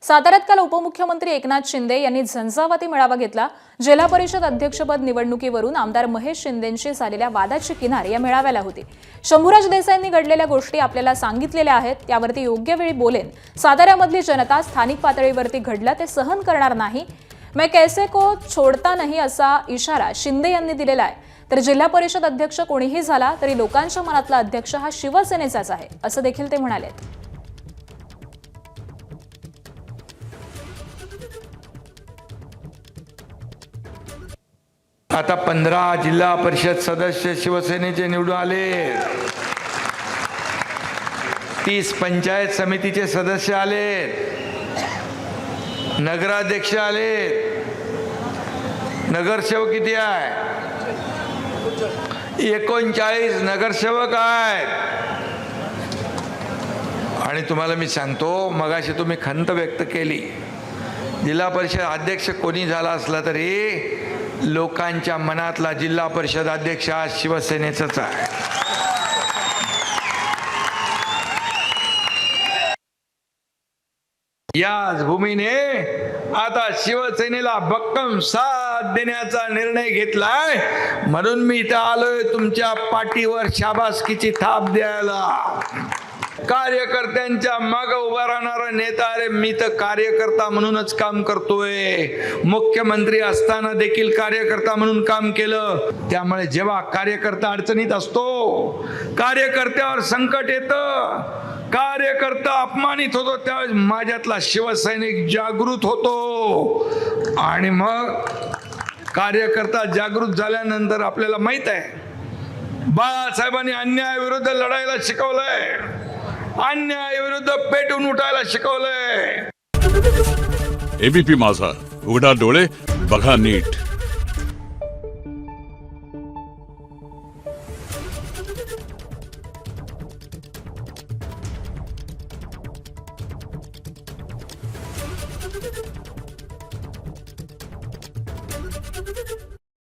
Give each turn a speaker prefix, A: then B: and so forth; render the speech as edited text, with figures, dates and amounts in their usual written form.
A: साताऱ्यात काल उपमुख्यमंत्री एकनाथ शिंदे यांनी झंझावाती मेळावा घेतला। जिल्हा परिषद अध्यक्षपद निवडणुकीवरून आमदार महेश शिंदेंशी झालेल्या वादाची किनार या मेळाव्याला होती। शंभूराज देसाईंनी घडलेल्या गोष्टी आपल्याला सांगितलेल्या आहेत, त्यावरती योग्य वेळी बोलेन। साताऱ्यामधली जनता स्थानिक पातळीवरती घडलं ते सहन करणार नाही। मैं कैसे को छोडता नहीं असा इशारा शिंदे यांनी दिलेला आहे। तर जिल्हा परिषद अध्यक्ष कोणीही झाला तरी लोकांच्या मनातला अध्यक्ष हा शिवसेनेचाच आहे, असं देखील ते म्हणाले।
B: आता 15 जिल्हा परिषद सदस्य शिवसेनेचे निवडून आले, 30 पंचायत समितीचे सदस्य आले, नगराध्यक्ष आले, नगरसेवक किती आहे? 39 नगरसेवक आहेत। आणि तुम्हाला मी सांगतो, मगाशी तुम्ही खंत व्यक्त केली, जिल्हा परिषद अध्यक्ष कोणी झाला असला तरी लोकांच्या मनातला जिल्हा परिषद अध्यक्ष हा शिवसेनेचाच आहे। याच भूमीने आता शिवसेनेला भक्कम साथ देण्याचा निर्णय घेतलाय, म्हणून मी इथं आलोय तुमच्या पाठीवर शाबासकीची थाप द्यायला। कार्यकर्त्यांच्या मागे उभा राहणारा नेता, अरे मी तर कार्यकर्ता म्हणूनच काम करतोय, मुख्यमंत्री असताना देखील कार्यकर्ता म्हणून काम केलं। त्यामुळे जेव्हा कार्यकर्ता अडचणीत असतो, कार्यकर्त्यावर संकट येतं, कार्यकर्ता अपमानित होतो, त्यावेळेस माझ्यातला शिवसैनिक जागृत होतो। आणि मग कार्यकर्ता जागृत झाल्यानंतर आपल्याला माहित आहे, बाळासाहेबांनी अन्यायाविरुद्ध लढायला शिकवलंय, अन्यायाविरुद्ध पेटून उठायला शिकवलंय।
C: एबीपी माझा, उघडा डोळे बघा नीट।